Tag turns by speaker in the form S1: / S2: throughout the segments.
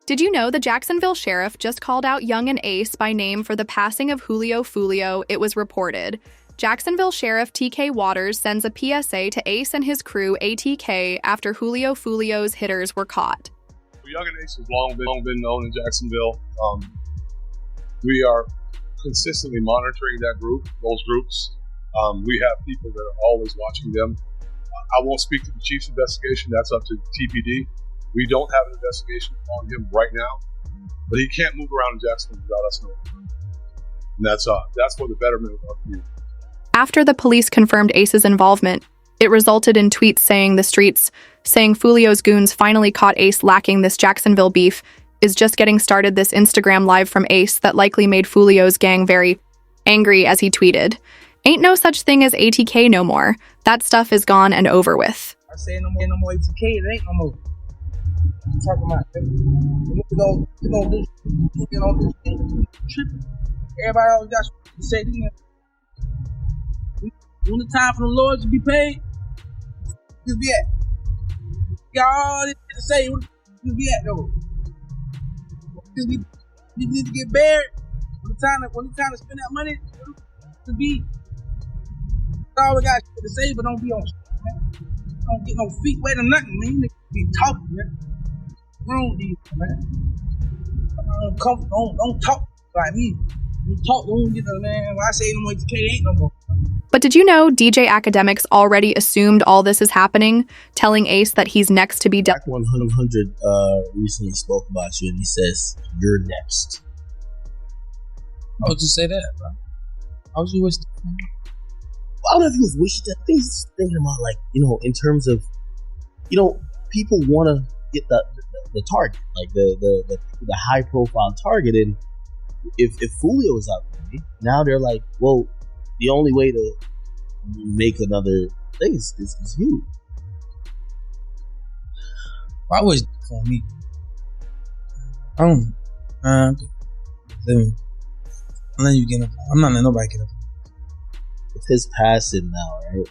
S1: Did you know the Jacksonville sheriff just called out Young and Ace by name for the passing of Julio Foolio? It was reported. Jacksonville Sheriff TK Waters sends a PSA to Ace and his crew ATK after Julio Foolio's hitters were caught.
S2: Young and Ace has long been known in Jacksonville. We are consistently monitoring those groups. We have people that are always watching them. I won't speak to the chief's investigation. That's up to TPD. We don't have an investigation on him right now, but he can't move around in Jacksonville without us knowing. And that's for the betterment of our community.
S1: After the police confirmed Ace's involvement, it resulted in tweets saying Foolio's goons finally caught Ace lacking this Jacksonville beef is just getting started. This Instagram live from Ace that likely made Foolio's gang very angry as he tweeted, "Ain't no such thing as ATK no more. That stuff is gone and over with."
S3: I say no more ATK, it ain't no more. I'm talking about you gonna do tripping. Everybody always got to say when the time for the Lord to be paid, just be at. Y'all to say just be at though. Just be, you need to get buried when the time to spend that money to be. That's all we got to say, but don't be on. Don't get no feet wet or nothing, man. You be talking, man. Wrong with these, man. Don't talk like me. You talk, don't get the man. When I say no more ATK, ain't no more.
S1: But did you know DJ Academics already assumed all this is happening, telling Ace that he's next to be
S4: Back 100 recently spoke about you, and he says, "You're next."
S3: How would you say that, bro? How would you wish?
S4: I don't know if he was wishing that. I think he's just thinking about, like, in terms of, people want to get the target, like the high profile target, and if Foolio is out there, now they're like, well, the only way to make another thing is you.
S3: I wish for me. I'm letting you get up. I'm not letting nobody get up.
S4: With his passing now, right?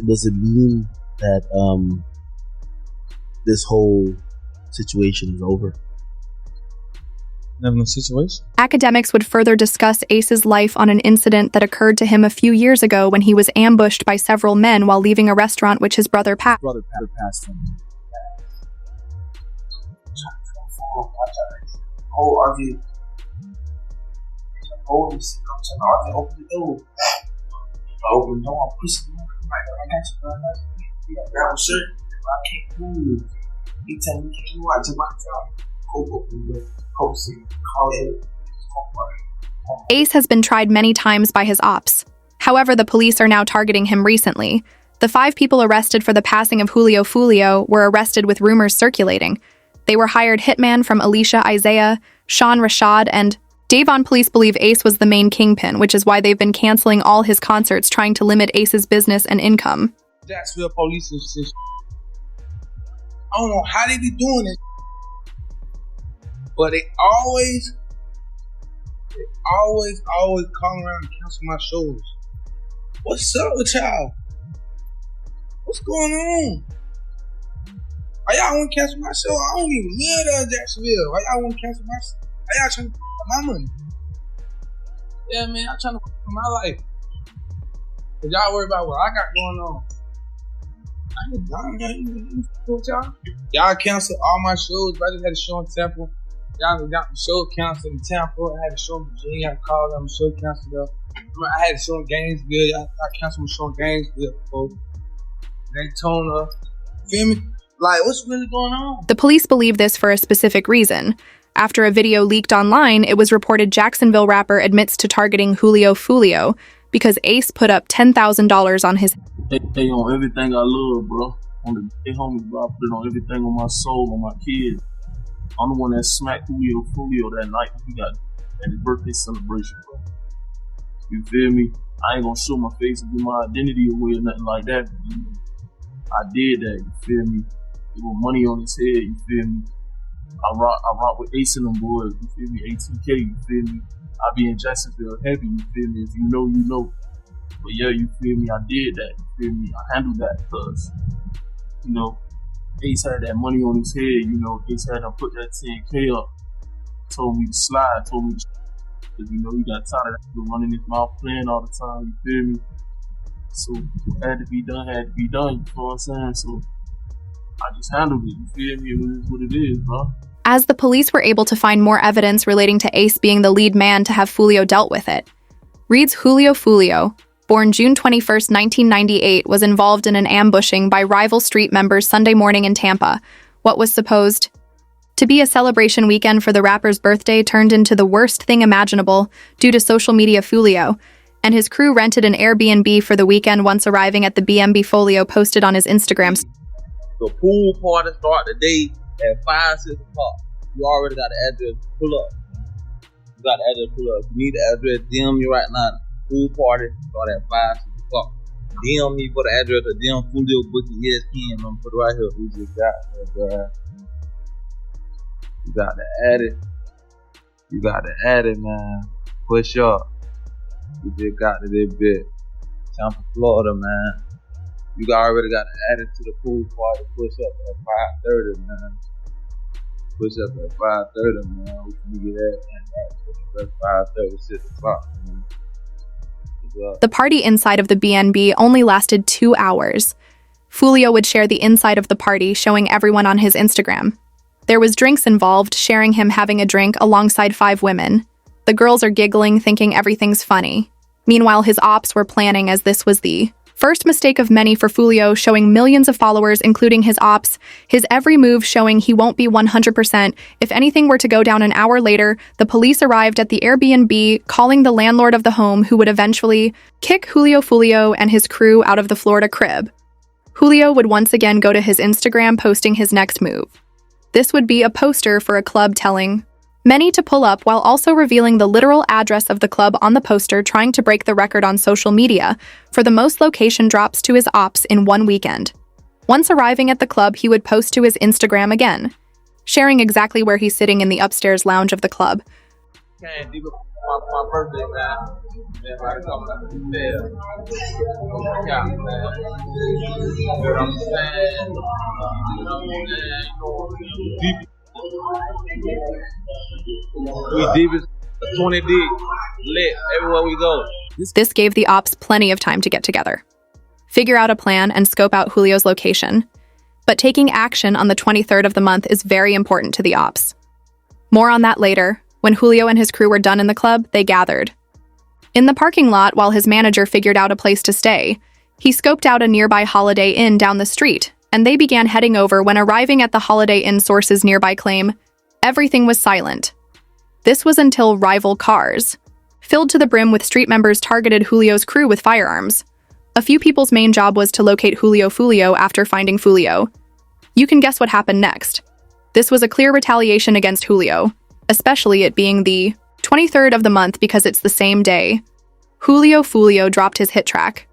S4: Does it mean that this whole situation is over?
S3: Situation.
S1: Academics would further discuss Ace's life on an incident that occurred to him a few years ago when he was ambushed by several men while leaving a restaurant which his brother passed.
S4: Him.
S3: Whole RV. Open the door. Open the door. I'm pushing the door. I got you, bro. I grab a shirt. I can't move. He tell me, "You watch my job." Open the door.
S1: Ace has been tried many times by his ops. However, the police are now targeting him recently. The 5 people arrested for the passing of Julio Foolio were arrested with rumors circulating. They were hired hitman from Alicia Isaiah, Sean Rashad, and Davon. Police believe Ace was the main kingpin, which is why they've been canceling all his concerts, trying to limit Ace's business and income.
S3: Jacksonville police and shit. I don't know how they be doing it. But they always call around and cancel my shows. What's up with y'all? What's going on? Why y'all want to cancel my show? I don't even live there in Jacksonville. Why y'all want to cancel my show? Why y'all trying to my money? Yeah, man, I'm trying to my life. Cause y'all worry about what I got going on. I ain't with y'all. Y'all cancel all my shows. I just had a show in Temple. Y'all got the show canceled in Tampa. I had a show in Virginia. I called them, the show canceled up. I had a show in Gainesville. I canceled my show in Gainesville. Daytona. Feel me? Like, what's really going on?
S1: The police believe this for a specific reason. After a video leaked online, it was reported Jacksonville rapper admits to targeting Julio Foolio because Ace put up $10,000 on his.
S5: They on everything I love, bro. On the homies, bro. I put it on everything, on my soul, on my kids. I'm the one that smacked Julio Foolio that night he got at his birthday celebration, bro. You feel me? I ain't gonna show my face and give my identity away or nothing like that. I did that, you feel me? There was money on his head, you feel me? I rock with Ace and them boys, you feel me? ATK, you feel me? I be in Jacksonville heavy, you feel me? If you know, you know. But yeah, you feel me? I did that, you feel me? I handled that because, Ace had that money on his head, you know. Ace had him put that 10K up. Told me to slide, told me to, cause you know he got tired of that running his mouth playing all the time, you feel me? So what had to be done, you know what I'm saying? So I just handled it, you feel me? It is what it is, bro.
S1: As the police were able to find more evidence relating to Ace being the lead man to have Foolio dealt with it. Reads Julio Foolio, born June 21, 1998, was involved in an ambushing by rival street members Sunday morning in Tampa. What was supposed to be a celebration weekend for the rapper's birthday turned into the worst thing imaginable due to social media. Foolio and his crew rented an Airbnb for the weekend. Once arriving at the BNB, Foolio posted on his Instagram.
S3: The pool party start the day at 5, 6 o'clock. You already got the address. Pull up. You got the address. Pull up. If you need the address, DM me right now. Pool party start at 5, 6 o'clock. DM me for the address or DM Foolio booking ESPN. I'm gonna put it right here. We just got it, bro. You got to add it. You got to add it, man. Push up. We just got to this bit. Tampa, Florida, man. You already got to add it to the pool party. Push up at 5:30, man. Push up at 5:30, man. We can get that and right. 5:30, 6 o'clock, man.
S1: The party inside of the BNB only lasted 2 hours. Foolio would share the inside of the party, showing everyone on his Instagram. There was drinks involved, sharing him having a drink alongside 5 women. The girls are giggling, thinking everything's funny. Meanwhile, his ops were planning, as this was the first mistake of many for Foolio, showing millions of followers, including his ops, his every move showing he won't be 100%. If anything were to go down an hour later, the police arrived at the Airbnb, calling the landlord of the home, who would eventually kick Julio Foolio and his crew out of the Florida crib. Julio would once again go to his Instagram, posting his next move. This would be a poster for a club telling many to pull up, while also revealing the literal address of the club on the poster, trying to break the record on social media for the most location drops to his ops in one weekend. Once arriving at the club, he would post to his Instagram again, sharing exactly where he's sitting in the upstairs lounge of the club.
S3: Can't do my birthday, man. Everybody coming up to the stairs. Yeah, man. You know what I'm saying? We deep as 20 deep, lit everywhere we go.
S1: This gave the ops plenty of time to get together, figure out a plan, and scope out Julio's location. But taking action on the 23rd of the month is very important to the ops. More on that later. When Julio and his crew were done in the club, they gathered in the parking lot while his manager figured out a place to stay. He scoped out a nearby Holiday Inn down the street, and they began heading over. When arriving at the Holiday Inn, sources nearby claim everything was silent. This was until rival cars, filled to the brim with street members, targeted Julio's crew with firearms. A few people's main job was to locate Julio Foolio. After finding Foolio, you can guess what happened next. This was a clear retaliation against Julio, especially it being the 23rd of the month because it's the same day. Julio Foolio dropped his hit track.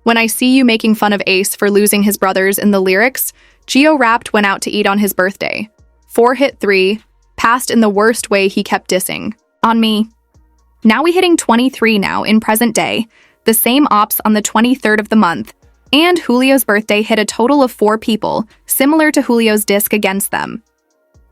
S1: When I See You, making fun of Ace for losing his brothers in the lyrics. Geo-rapped Went Out to Eat on his birthday. 4 hit 3, passed in the worst way. He kept dissing on me. Now we hitting 23 now in present day, the same ops on the 23rd of the month, and Julio's birthday hit a total of 4 people, similar to Julio's disc against them.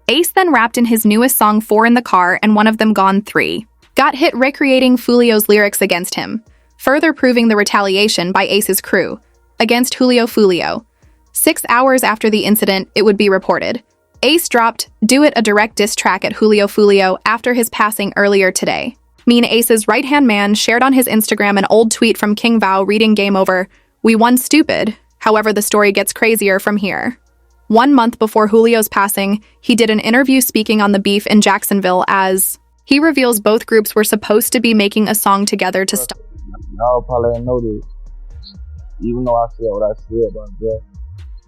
S1: Ace then rapped in his newest song 4 in the car, and one of them gone 3. Got hit recreating Foolio's lyrics against him, further proving the retaliation by Ace's crew against Julio Foolio. 6 hours after the incident, it would be reported. Ace dropped Do It, a direct diss track at Julio Foolio after his passing earlier today. Ace's right-hand man shared on his Instagram an old tweet from King Vow reading Game Over, We won stupid. However, the story gets crazier from here. 1 month before Julio's passing, he did an interview speaking on the beef in Jacksonville, as he reveals both groups were supposed to be making a song together to stop.
S3: Y'all probably didn't know this. Even though I said what I said about that,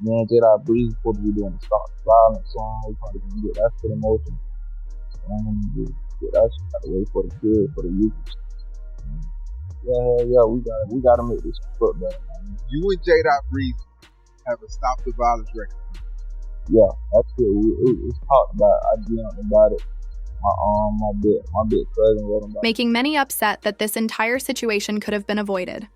S3: me and Jedi Breeze supposed to be doing the Stop Violence song. We probably gonna get that for the motion. And get that shit out of the way for the kids, for the youth. Yeah, we gotta make this foot better, man.
S6: You and J. Breeze have a Stop the Violence record.
S3: Yeah, that's it. It's talked about. I dreamt about it. My big cousin wrote about it.
S1: Making many upset that this entire situation could have been avoided.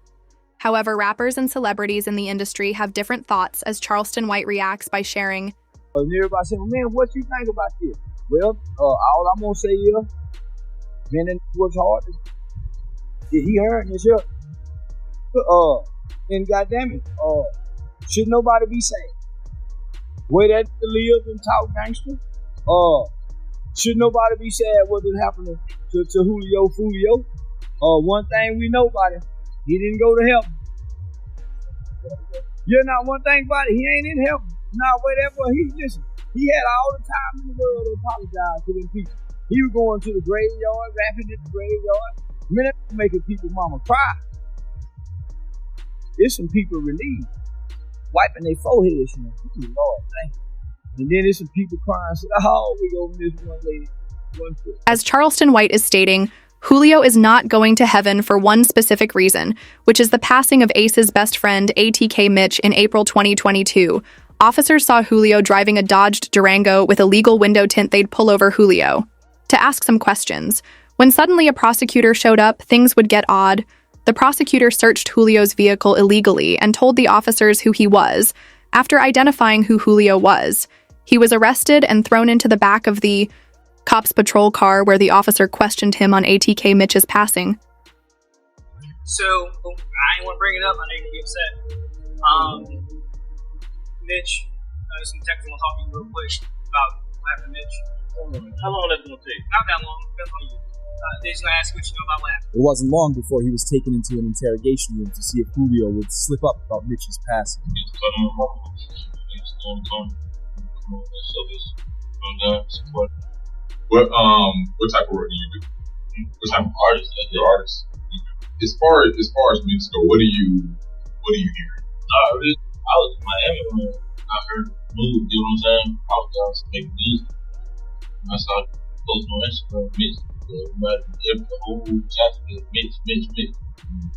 S1: However, rappers and celebrities in the industry have different thoughts as Charleston White reacts by sharing,
S7: And everybody saying, man, what you think about this? Well, all I'm gonna say is, man, that was hard. Did he earn this here? And goddamn it, should nobody be sad? Way that live and talk gangster? Should nobody be sad what did happen to Julio Foolio? One thing we know about him, he didn't go to heaven. Yeah, not one thing about it, he ain't in heaven. Nah, whatever, he had all the time in the world to apologize to them people. He was going to the graveyard, rapping at the graveyard. Man, that's making people mama cry. There's some people relieved, wiping their foreheads, you know. Lord, thank you. And then there's some people crying, saying, oh, we gonna miss one lady, one foot.
S1: as Charleston White is stating, Julio is not going to heaven for one specific reason, which is the passing of Ace's best friend, ATK Mitch, in April 2022. Officers saw Julio driving a Dodge Durango with a legal window tint. They'd pull over Julio to ask some questions. When suddenly a prosecutor showed up, things would get odd. The prosecutor searched Julio's vehicle illegally and told the officers who he was. After identifying who Julio was, he was arrested and thrown into the back of the cops' patrol car where the officer questioned him on ATK Mitch's passing.
S8: So, I ain't want to bring it up, I know you're going to be upset. Mitch, some detectives want to talk to you real quick about what happened to Mitch.
S5: How long that's gonna take?
S8: Not that long, depends on you. They just going to ask what you know about what happened.
S9: It wasn't long before he was taken into an interrogation room to see if Julio would slip up about Mitch's passing.
S2: What type of work do you do? What type of artist? You're an artist. As far as music go, what do you hear?
S5: I was in Miami when I heard mood, you know what I'm saying? I was down to make music. I started posting on Instagram, Mitch. The whole chapter, Mitch.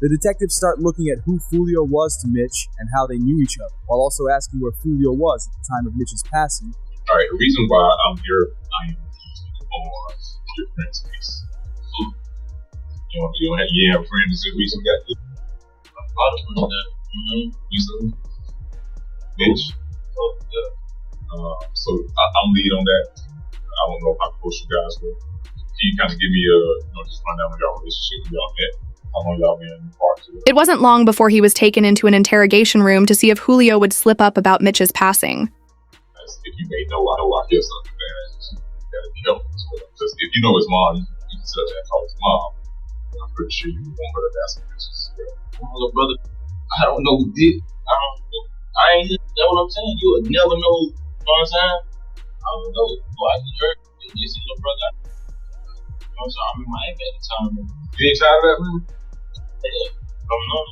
S9: The detectives start looking at who Foolio was to Mitch and how they knew each other, while also asking where Foolio was at the time of Mitch's passing.
S2: All right, the reason why I'm here, I am on your friend's case. You have friends that recently got you.
S5: A lot of friends that
S2: Recently? Mitch? So I'm lead on that. I don't know how close you guys were. Can you kind of give me just run down on y'all relationship when y'all met? How long y'all been apart?
S1: It wasn't long before he was taken into an interrogation room to see if Julio would slip up about Mitch's passing.
S2: If you may know, I hear something bad. You gotta be helpful. Just if you know his mom, you can sit up there and call his mom. I'm pretty sure you want her to ask some questions.
S5: Well, brother, I don't know who did. I ain't here. That's what I'm saying. You would never know. You know what I'm saying? I don't know. Well, I just heard you see your brother. I'm sorry, I'm in Miami at the time.
S2: You ain't tired of that, man?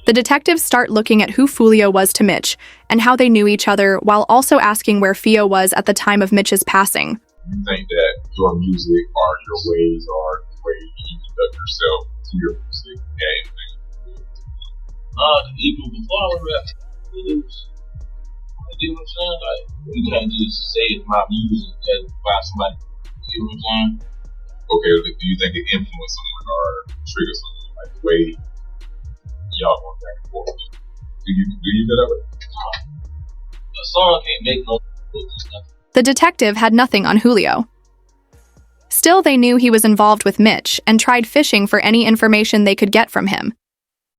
S1: The detectives start looking at who Foolio was to Mitch and how they knew each other, while also asking where Fio was at the time of Mitch's passing.
S2: You think that your music or your ways or the way you conduct yourself to your music had anything to do with it?
S5: Even before I was rap, it was, you know what I'm saying? Like, you can't just say it's my music as by somebody, you know what I'm saying?
S2: Okay, do you think it influenced someone or triggered someone, like the way y'all going back and forth? Do you feel that way?
S5: A song can't make no stuff.
S1: The detective had nothing on Julio. Still, they knew he was involved with Mitch and tried fishing for any information they could get from him.